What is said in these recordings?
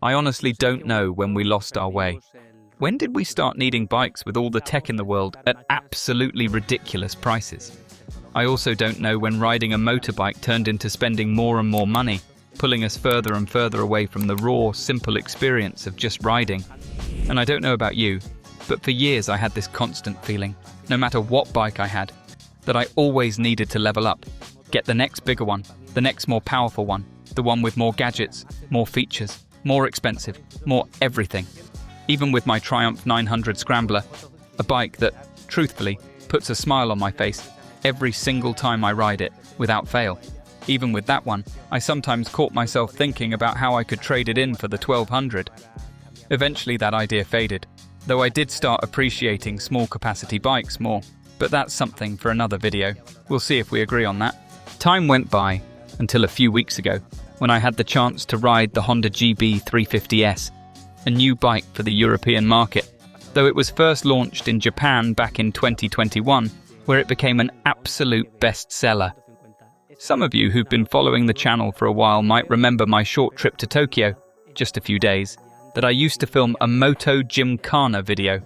I honestly don't know when we lost our way. When did we start needing bikes with all the tech in the world at absolutely ridiculous prices? I also don't know when riding a motorbike turned into spending more and more money, pulling us further and further away from the raw, simple experience of just riding. And I don't know about you, but for years I had this constant feeling, no matter what bike I had, that I always needed to level up, get the next bigger one, the next more powerful one, the one with more gadgets, more features, more expensive, more everything. Even with my Triumph 900 Scrambler, a bike that, truthfully, puts a smile on my face every single time I ride it, without fail. Even with that one, I sometimes caught myself thinking about how I could trade it in for the 1200. Eventually that idea faded, though I did start appreciating small capacity bikes more. But that's something for another video. We'll see if we agree on that. Time went by until a few weeks ago, when I had the chance to ride the Honda GB350S, a new bike for the European market, though it was first launched in Japan back in 2021, where it became an absolute bestseller. Some of you who've been following the channel for a while might remember my short trip to Tokyo, just a few days, that I used to film a Moto Gymkhana video.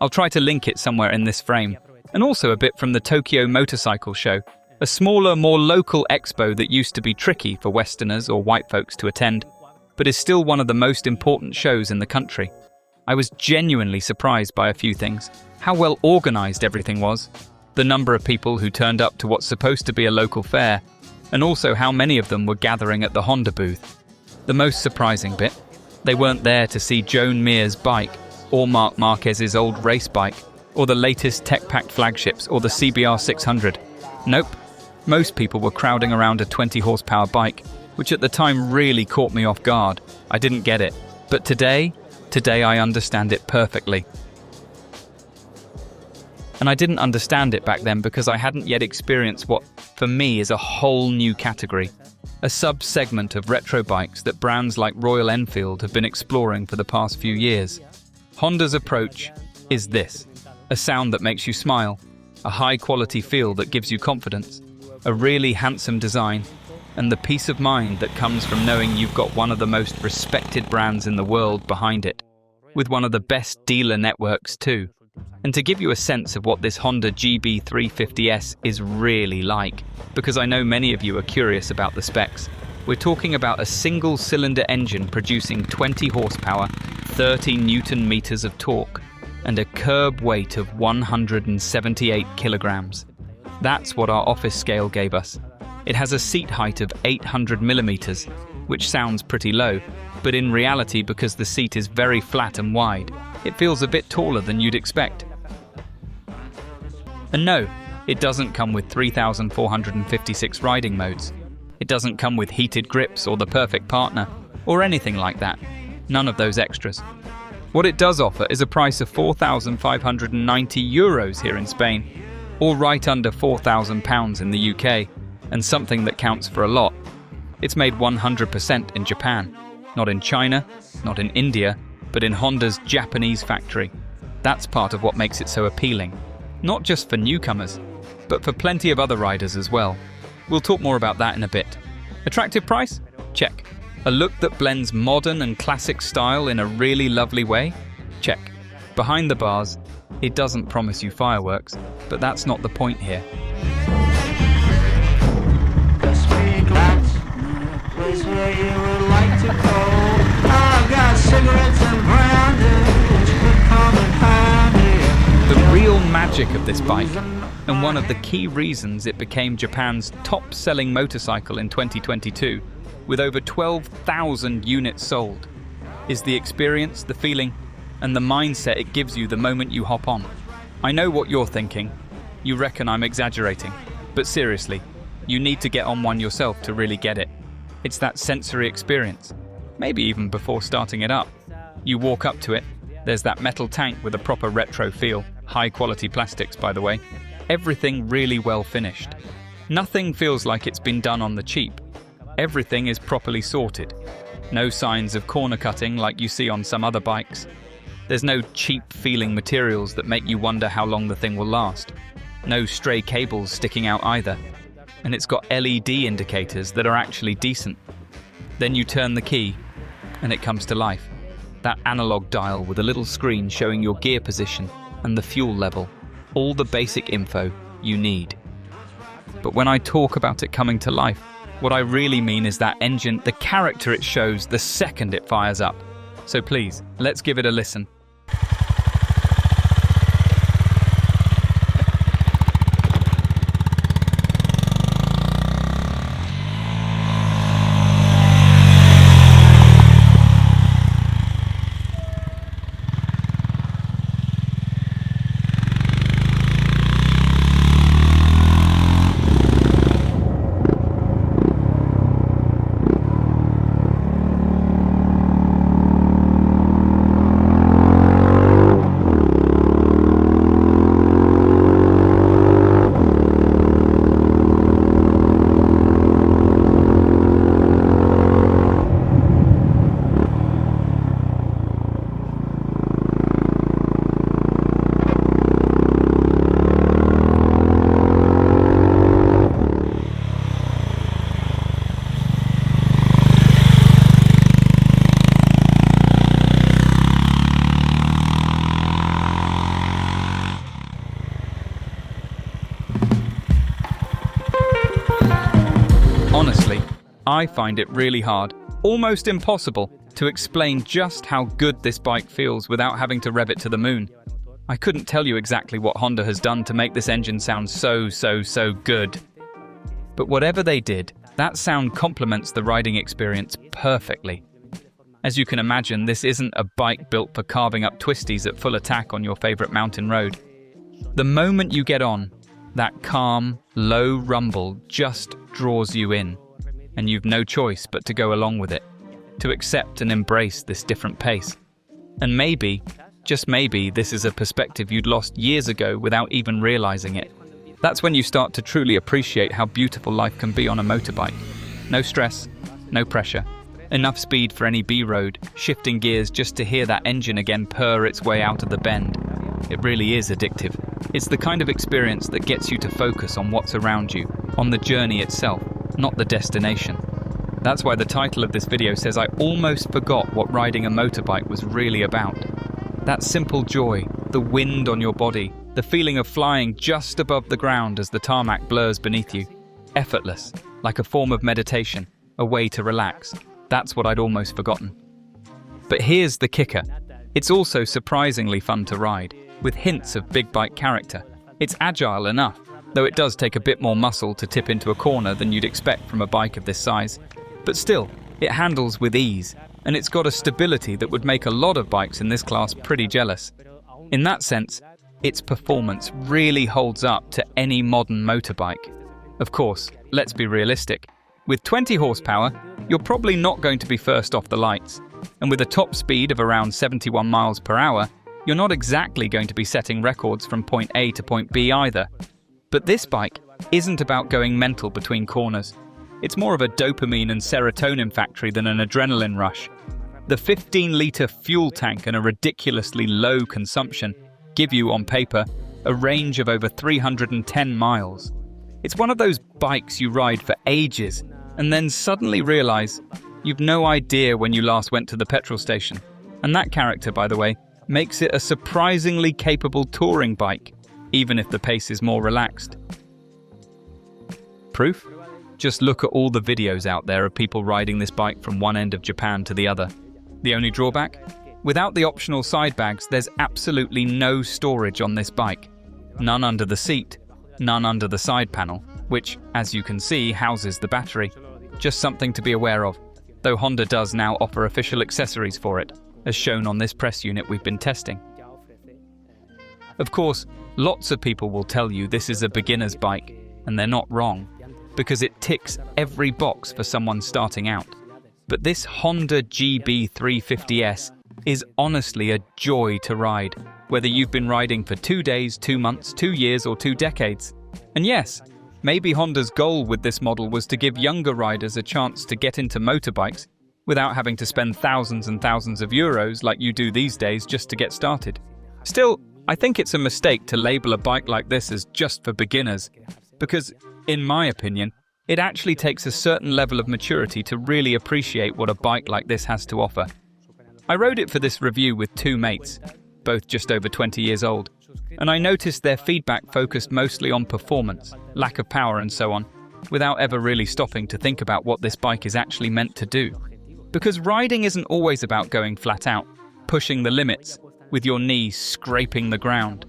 I'll try to link it somewhere in this frame, and also a bit from the Tokyo Motorcycle Show, a smaller, more local expo that used to be tricky for Westerners or white folks to attend, but is still one of the most important shows in the country. I was genuinely surprised by a few things: how well organized everything was, the number of people who turned up to what's supposed to be a local fair, and also how many of them were gathering at the Honda booth. The most surprising bit, they weren't there to see Joan Mir's bike, or Marc Marquez's old race bike, or the latest tech-packed flagships, or the CBR 600. Nope. Most people were crowding around a 20-horsepower bike, which at the time really caught me off guard. I didn't get it. But today I understand it perfectly. And I didn't understand it back then because I hadn't yet experienced what, for me, is a whole new category. A sub-segment of retro bikes that brands like Royal Enfield have been exploring for the past few years. Honda's approach is this: a sound that makes you smile, a high-quality feel that gives you confidence, a really handsome design, and the peace of mind that comes from knowing you've got one of the most respected brands in the world behind it, with one of the best dealer networks too. And to give you a sense of what this Honda GB350S is really like, because I know many of you are curious about the specs, we're talking about a single-cylinder engine producing 20 horsepower, 30 newton meters of torque, and a curb weight of 178 kilograms. That's what our office scale gave us. It has a seat height of 800 millimeters, which sounds pretty low, but in reality, because the seat is very flat and wide, it feels a bit taller than you'd expect. And no, it doesn't come with 3,456 riding modes. It doesn't come with heated grips or the perfect partner, or anything like that. None of those extras. What it does offer is a price of €4,590 here in Spain, or right under £4,000 in the UK, and something that counts for a lot. It's made 100% in Japan, not in China, not in India, but in Honda's Japanese factory. That's part of what makes it so appealing, not just for newcomers, but for plenty of other riders as well. We'll talk more about that in a bit. Attractive price? Check. A look that blends modern and classic style in a really lovely way? Check. Behind the bars, it doesn't promise you fireworks, but that's not the point here. The real magic of this bike, and one of the key reasons it became Japan's top-selling motorcycle in 2022, with over 12,000 units sold, is the experience, the feeling, and the mindset it gives you the moment you hop on. I know what you're thinking. You reckon I'm exaggerating, but seriously, you need to get on one yourself to really get it. It's that sensory experience, maybe even before starting it up. You walk up to it, there's that metal tank with a proper retro feel, high-quality plastics by the way, everything really well finished. Nothing feels like it's been done on the cheap. Everything is properly sorted. No signs of corner cutting like you see on some other bikes. There's no cheap-feeling materials that make you wonder how long the thing will last. No stray cables sticking out either. And it's got LED indicators that are actually decent. Then you turn the key, and it comes to life. That analog dial with a little screen showing your gear position and the fuel level, all the basic info you need. But when I talk about it coming to life, what I really mean is that engine, the character it shows the second it fires up. So please, let's give it a listen. Honestly, I find it really hard, almost impossible, to explain just how good this bike feels without having to rev it to the moon. I couldn't tell you exactly what Honda has done to make this engine sound so good. But whatever they did, that sound complements the riding experience perfectly. As you can imagine, this isn't a bike built for carving up twisties at full attack on your favorite mountain road. The moment you get on, that calm, low rumble just draws you in, and you've no choice but to go along with it, to accept and embrace this different pace. And maybe, just maybe, this is a perspective you'd lost years ago without even realizing it. That's when you start to truly appreciate how beautiful life can be on a motorbike. No stress, no pressure, enough speed for any B-road, shifting gears just to hear that engine again purr its way out of the bend. It really is addictive. It's the kind of experience that gets you to focus on what's around you, on the journey itself, not the destination. That's why the title of this video says I almost forgot what riding a motorbike was really about. That simple joy, the wind on your body, the feeling of flying just above the ground as the tarmac blurs beneath you. Effortless, like a form of meditation, a way to relax. That's what I'd almost forgotten. But here's the kicker. It's also surprisingly fun to ride, with hints of big bike character. It's agile enough, though it does take a bit more muscle to tip into a corner than you'd expect from a bike of this size. But still, it handles with ease, and it's got a stability that would make a lot of bikes in this class pretty jealous. In that sense, its performance really holds up to any modern motorbike. Of course, let's be realistic. With 20 horsepower, you're probably not going to be first off the lights, and with a top speed of around 71 miles per hour, you're not exactly going to be setting records from point A to point B either. But this bike isn't about going mental between corners. It's more of a dopamine and serotonin factory than an adrenaline rush. The 15-litre fuel tank and a ridiculously low consumption give you, on paper, a range of over 310 miles. It's one of those bikes you ride for ages and then suddenly realize you've no idea when you last went to the petrol station. And that character, by the way, makes it a surprisingly capable touring bike, even if the pace is more relaxed. Proof? Just look at all the videos out there of people riding this bike from one end of Japan to the other. The only drawback? Without the optional side bags, there's absolutely no storage on this bike. None under the seat, none under the side panel, which, as you can see, houses the battery. Just something to be aware of, though Honda does now offer official accessories for it, as shown on this press unit we've been testing. Of course, lots of people will tell you this is a beginner's bike, and they're not wrong, because it ticks every box for someone starting out. But this Honda GB350S is honestly a joy to ride, whether you've been riding for 2 days, 2 months, 2 years, or 2 decades. And yes, maybe Honda's goal with this model was to give younger riders a chance to get into motorbikes without having to spend thousands and thousands of euros like you do these days just to get started. Still, I think it's a mistake to label a bike like this as just for beginners, because, in my opinion, It actually takes a certain level of maturity to really appreciate what a bike like this has to offer. I rode it for this review with two mates, both just over 20 years old, and I noticed their feedback focused mostly on performance, lack of power and so on, without ever really stopping to think about what this bike is actually meant to do. Because riding isn't always about going flat out, pushing the limits, with your knees scraping the ground.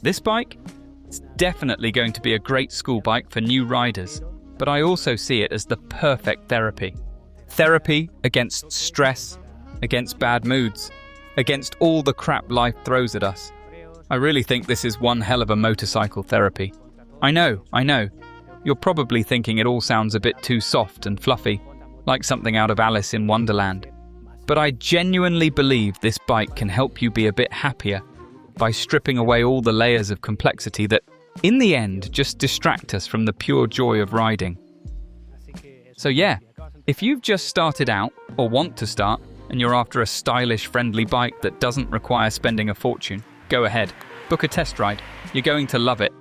This bike? It's definitely going to be a great school bike for new riders, but I also see it as the perfect therapy. Therapy against stress, against bad moods, against all the crap life throws at us. I really think this is one hell of a motorcycle therapy. I know. You're probably thinking it all sounds a bit too soft and fluffy, like something out of Alice in Wonderland. But I genuinely believe this bike can help you be a bit happier by stripping away all the layers of complexity that, in the end, just distract us from the pure joy of riding. So yeah, if you've just started out, or want to start, and you're after a stylish, friendly bike that doesn't require spending a fortune, go ahead, book a test ride. You're going to love it.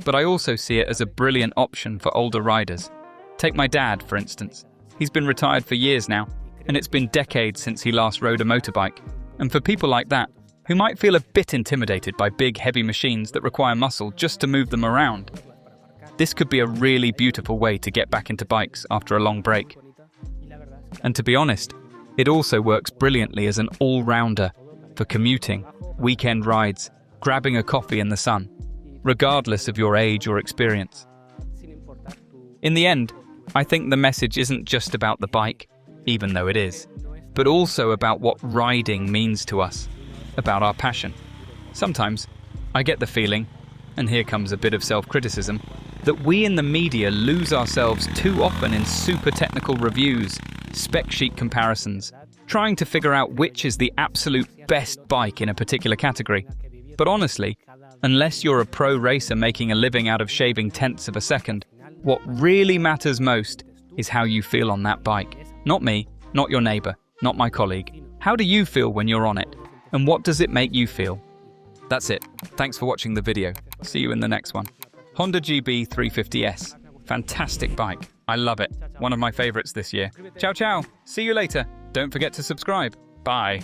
But I also see it as a brilliant option for older riders. Take my dad, for instance. He's been retired for years now, and it's been decades since he last rode a motorbike. And for people like that, who might feel a bit intimidated by big, heavy machines that require muscle just to move them around, this could be a really beautiful way to get back into bikes after a long break. And to be honest, it also works brilliantly as an all-rounder for commuting, weekend rides, grabbing a coffee in the sun, regardless of your age or experience. In the end, I think the message isn't just about the bike, even though it is, but also about what riding means to us, about our passion. Sometimes, I get the feeling, and here comes a bit of self-criticism, that we in the media lose ourselves too often in super technical reviews, spec sheet comparisons, trying to figure out which is the absolute best bike in a particular category. But honestly, unless you're a pro racer making a living out of shaving tenths of a second, what really matters most is how you feel on that bike. Not me, not your neighbor, not my colleague. How do you feel when you're on it? And what does it make you feel? That's it. Thanks for watching the video. See you in the next one. Honda GB350S. Fantastic bike. I love it. One of my favorites this year. Ciao, ciao. See you later. Don't forget to subscribe. Bye.